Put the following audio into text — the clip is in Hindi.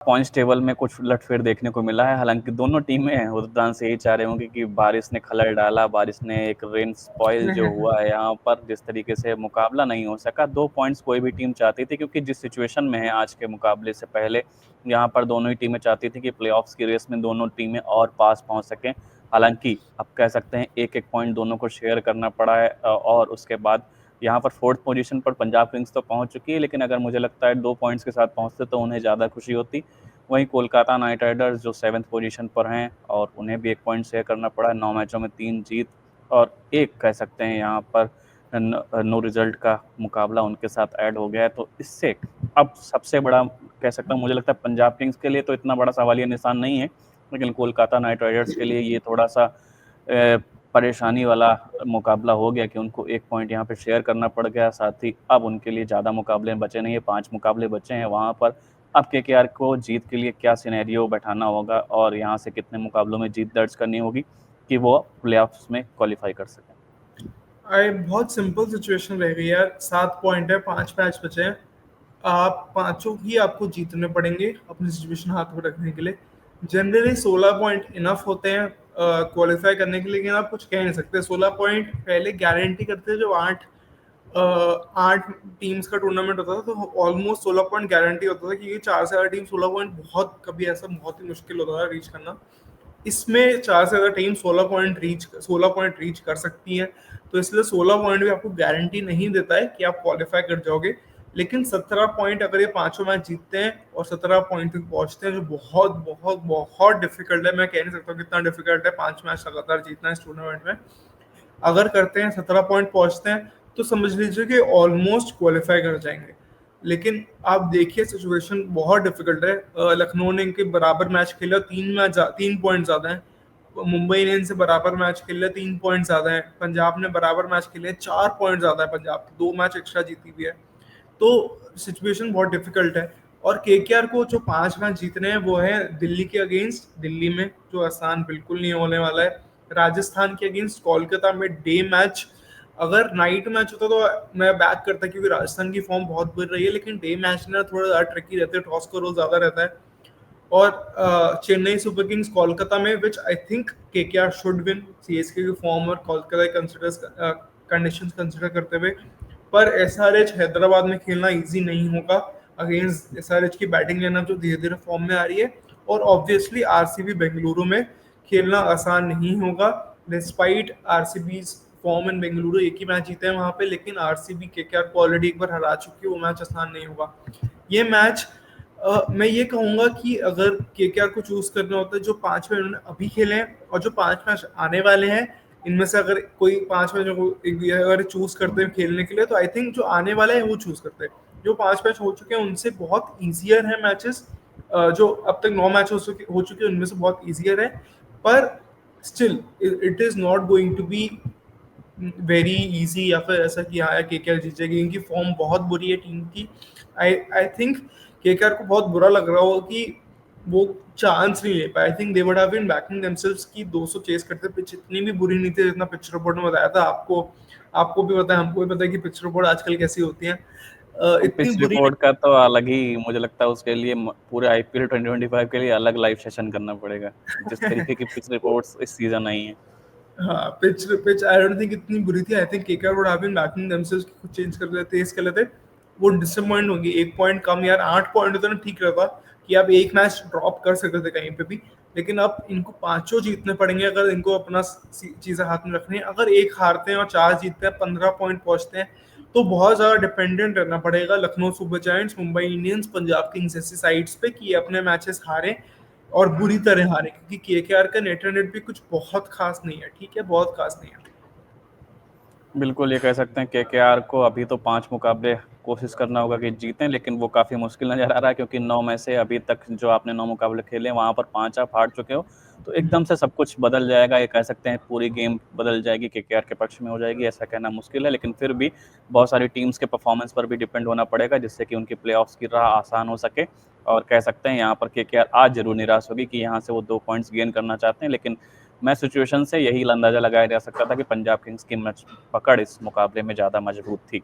पॉइंट्स टेबल में कुछ उलटफेर देखने को मिला है। हालाँकि दोनों टीमें उतना यही चाह रही होंगी कि बारिश ने खलल डाला, बारिश ने एक रेन स्पॉइल जो हुआ है यहाँ पर, जिस तरीके से मुकाबला नहीं हो सका, 2 पॉइंट्स कोई भी टीम चाहती थी क्योंकि जिस सिचुएशन में है आज के मुकाबले से पहले, यहाँ पर दोनों ही टीमें चाहती थी कि प्लेऑफ्स की रेस में दोनों टीमें और पास पहुँच सकें। हालाँकि अब कह सकते हैं 1-1 पॉइंट दोनों को शेयर करना पड़ा है और उसके बाद यहाँ पर 4th पोजीशन पर पंजाब किंग्स तो पहुँच चुकी है, लेकिन अगर मुझे लगता है 2 पॉइंट्स के साथ पहुँचते तो उन्हें ज़्यादा खुशी होती। वहीं कोलकाता नाइट राइडर्स जो 7th पोजीशन पर हैं और उन्हें भी 1 पॉइंट शेयर करना पड़ा। 9 मैचों में 3 जीत और 1 कह सकते हैं यहाँ पर नो रिजल्ट का मुकाबला उनके साथ ऐड हो गया है। तो इससे अब सबसे बड़ा कह सकता हूँ, मुझे लगता है पंजाब किंग्स के लिए तो इतना बड़ा सवालिया निशान नहीं है, लेकिन कोलकाता नाइट राइडर्स के लिए ये थोड़ा-सा परेशानी वाला मुकाबला हो गया कि उनको 1 पॉइंट यहाँ पे शेयर करना पड़ गया। साथ ही अब उनके लिए ज़्यादा मुकाबले बचे नहीं है, 5 मुकाबले बचे हैं वहाँ पर। अब केकेआर को जीत के लिए क्या सिनेरियो बैठाना होगा और यहाँ से कितने मुकाबलों में जीत दर्ज करनी होगी कि वो प्लेऑफ्स में क्वालिफाई कर सकें? बहुत सिंपल सिचुएशन रह गई यार। 7 पॉइंट है, 5 मैच बचे हैं। आप पांचों ही आपको जीतने पड़ेंगे अपनी सिचुएशन हाथ में रखने के लिए। जनरली 16 पॉइंट इनफ होते हैं क्वालिफाई करने के लिए, लेकिन आप कुछ कह नहीं सकते। 16 पॉइंट पहले गारंटी करते थे जो 8 टीम्स का टूर्नामेंट होता था, तो ऑलमोस्ट 16 पॉइंट गारंटी होता था, क्योंकि 4 से ज़्यादा टीम 16 पॉइंट बहुत कभी ऐसा बहुत ही मुश्किल होता था रीच करना। इसमें 4 से ज़्यादा टीम 16 पॉइंट रीच कर सकती हैं, तो इसलिए 16 पॉइंट भी आपको गारंटी नहीं देता है कि आप क्वालिफाई कर जाओगे। लेकिन 17 पॉइंट अगर ये पांचों मैच जीतते हैं और 17 पॉइंट तक पहुंचते हैं, जो बहुत बहुत बहुत डिफिकल्ट है। मैं कह नहीं सकता कितना डिफिकल्ट है 5 मैच लगातार जीतना इस टूर्नामेंट में। अगर करते हैं 17 पॉइंट पहुंचते हैं, तो समझ लीजिए कि ऑलमोस्ट क्वालिफाई कर जाएंगे। लेकिन आप देखिए सिचुएशन बहुत डिफिकल्ट है। लखनऊ ने इनके बराबर मैच खेला, 3 पॉइंट ज्यादा है। मुंबई इंडियंस से बराबर मैच खेल लिया, 3 पॉइंट ज्यादा है। पंजाब ने बराबर मैच खेले, 4 पॉइंट ज्यादा है पंजाब की, 2 मैच एक्स्ट्रा जीती भी है। तो सिचुएशन बहुत डिफिकल्ट है। और केकेआर को जो 5 मैच जीतने हैं वो है दिल्ली के अगेंस्ट, दिल्ली में, जो आसान बिल्कुल नहीं होने वाला है। राजस्थान के अगेंस्ट कोलकाता में डे मैच। अगर नाइट मैच होता तो मैं बैक करता, क्योंकि राजस्थान की फॉर्म बहुत बढ़ रही है, लेकिन डे मैच ना थोड़ा ज़्यादा ट्रिकी रहते हैं, टॉस का रोल ज़्यादा रहता है। और चेन्नई सुपर किंग्स कोलकाता में, which I think KKR should win, CSK की फॉर्म और कोलकाता कंडीशंस कंसिडर करते हुए। पर एसआरएच हैदराबाद में खेलना इजी नहीं होगा अगेंस्ट एसआरएच की बैटिंग लाइनअप जो धीरे धीरे फॉर्म में आ रही है। और ऑब्वियसली आरसीबी बेंगलुरु में खेलना आसान नहीं होगा। Despite RCB form in Bengaluru, एक ही मैच जीते हैं वहां पे, लेकिन आरसीबी केकेआर को ऑलरेडी एक बार हरा चुकी है, वो मैच आसान नहीं होगा। ये मैच मैं ये कहूंगा कि अगर केकेआर को चूज करना होता है, जो 5 मैच उन्होंने अभी खेले हैं और जो 5 मैच आने वाले हैं, इनमें से अगर कोई 5 मैच अगर चूज करते हैं खेलने के लिए, तो आई थिंक जो आने वाला है वो चूज करते हैं। जो 5 मैच हो चुके हैं उनसे बहुत ईजियर है मैचेस। जो अब तक 9 मैच हो चुके हैं उनमें से बहुत ईजियर है। पर still it is not going to be very easy, या फिर ऐसा कि हाँ केकेआर जीतेगी। इनकी फॉर्म बहुत बुरी है टीम की। आई थिंक केकेआर को बहुत बुरा लग रहा होगा कि वो चांस नहीं ले पाए। I think they would have been backing themselves की 200 चेस करते। पिच इतनी भी बुरी नहीं थी जितना पिच रिपोर्ट ने बताया था। आपको भी पता है, हमको भी पता है कि पिच रिपोर्ट आजकल कैसी होती है। इतनी पिच बुरी रिपोर्ट का तो अलग ही, मुझे लगता है उसके लिए पूरे आईपीएल 2025 के लिए अलग लाइव सेशन करना पड़ेगा, जिस तरीके की पिच रिपोर्ट्स इस सीजन आई हैं। हाँ, पिच आई डोंट थिंक इतनी बुरी थी। I think KKR would have been backing themselves कि कुछ चेंज कर लेते, तेज कर लेते। वो डिसअपॉइंट होंगे। 1 पॉइंट कम यार, 8 पॉइंट होता ना ठीक रहता कि आप एक मैच ड्रॉप कर सकते थे कहीं पे भी। लेकिन अब इनको पांचों जीतने पड़ेंगे अगर इनको अपना चीजें हाथ में रखनी है। अगर एक हारते हैं और 4 जीतते हैं, 15 पॉइंट पहुंचते हैं, तो बहुत ज्यादा डिपेंडेंट रहना पड़ेगा Lucknow super giants, Mumbai Indians, Punjab Kings जैसी साइड्स पे कि अपने मैचेस हारे और बुरी तरह हारे, क्योंकि केकेआर का नेट रन रेट भी कुछ बहुत खास नहीं है। ठीक है, बहुत खास नहीं है। बिल्कुल, ये कह सकते हैं केकेआर को अभी तो 5 मुकाबले कोशिश करना होगा कि जीतें, लेकिन वो काफ़ी मुश्किल नज़र आ रहा है क्योंकि 9 में से अभी तक जो आपने 9 मुकाबले खेले, वहाँ पर 5 आप हार चुके हो। तो एकदम से सब कुछ बदल जाएगा, ये कह सकते हैं पूरी गेम बदल जाएगी, केकेआर के पक्ष में हो जाएगी, ऐसा कहना मुश्किल है। लेकिन फिर भी बहुत सारी टीम्स के परफॉर्मेंस पर भी डिपेंड होना पड़ेगा, जिससे कि उनकी प्लेऑफ्स की राह आसान हो सके। और कह सकते हैं यहाँ पर केकेआर आज ज़रूर निराश होगी कि यहाँ से वो 2 पॉइंट्स गेन करना चाहते हैं, लेकिन मैं सिचुएशन से यही अंदाजा लगाया जा सकता था कि पंजाब किंग्स की पकड़ इस मुकाबले में ज़्यादा मजबूत थी।